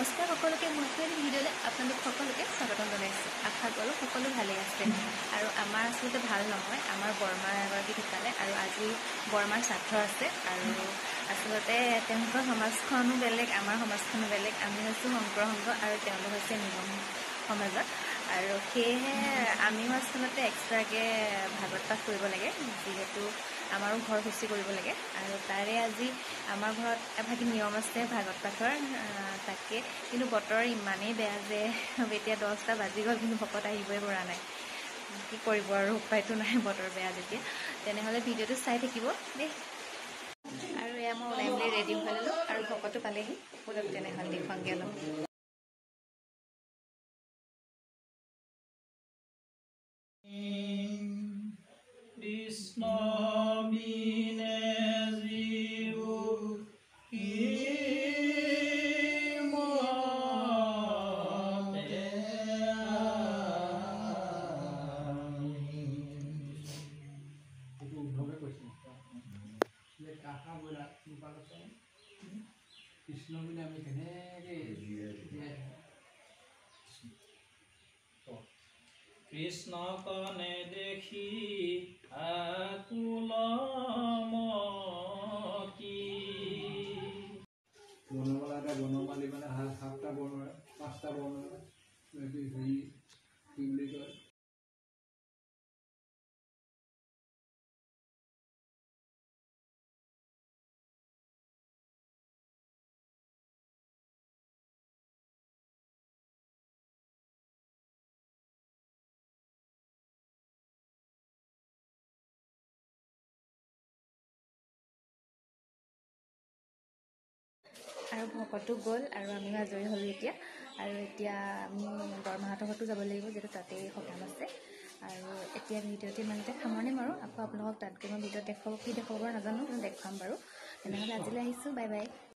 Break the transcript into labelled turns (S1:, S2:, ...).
S1: নমস্কাৰ সকলোকে মই ভিডিঅ'লৈ আপোনালোক সকলোকে স্বাগতম জনাইছোঁ। আশা কৰোঁ সকলো ভালেই আছে আৰু আমাৰ আচলতে ভাল নহয়। আমাৰ বৰমাৰ এগৰাকী ঢুকালে আৰু আজি বৰমাৰ শ্ৰাদ্ধ আছে আৰু আচলতে তেওঁলোকৰ সমাজখনো বেলেগ, আমাৰ সমাজখনো বেলেগ। আমি হৈছোঁ শংকৰ সংঘ আৰু তেওঁলোক হৈছে নিগম সমাজত আৰু সেয়েহে আমিও আচলতে এক্সট্ৰাকৈ ভাগৱত পাঠ কৰিব লাগে, যিহেতু আমাৰো ঘৰ শুচি কৰিব লাগে আৰু তাৰে আজি আমাৰ ঘৰত এভাগি নিয়ম আছে ভাগৱত পাঠৰ। তাকে কিন্তু বতৰ ইমানেই বেয়া যে এতিয়া 10টা বাজি গ'ল, কিন্তু ভকত আহিবই পৰা নাই। কি কৰিব আৰু, উপায়তো নাই বতৰ বেয়া যেতিয়া। তেনেহ'লে ভিডিঅ'টো চাই থাকিব দেই। আৰু এয়া মই ওলাই মেলি ৰেডি হৈ ল'লোঁ আৰু ভকতো পালেহি। ব'লক তেনেহ'লে দেখুৱাংগৈ অলপ।
S2: কৃষ্ণ বিনে জীৱ কি মতে উদ্ধৱে কৈছে কৃষ্ণ বুলি আমি কেনেকৈ কৃষ্ণক নেদেখি আকুল মতি বনমালা এটা বনমালী মানে 7টা বৰ্ণ 5টা বৰ্ণ হেৰি কি বুলি কয়
S1: আৰু ভকতো গ'ল আৰু আমিও আজৰি হ'লোঁ এতিয়া। আৰু এতিয়া আমি বৰমাহঁতৰ ঘৰতো যাব লাগিব, যিহেতু তাতেই সকাম আছে। আৰু এতিয়া ভিডিঅ'টো ইমানতে সামৰণি মাৰোঁ। আকৌ আপোনালোকক তাত গৈ মই ভিডিঅ'ত কি দেখুৱাব নাজানো, কিন্তু দেখুৱাম বাৰু। তেনেহ'লে আজিলৈ আহিছোঁ, বাই বাই।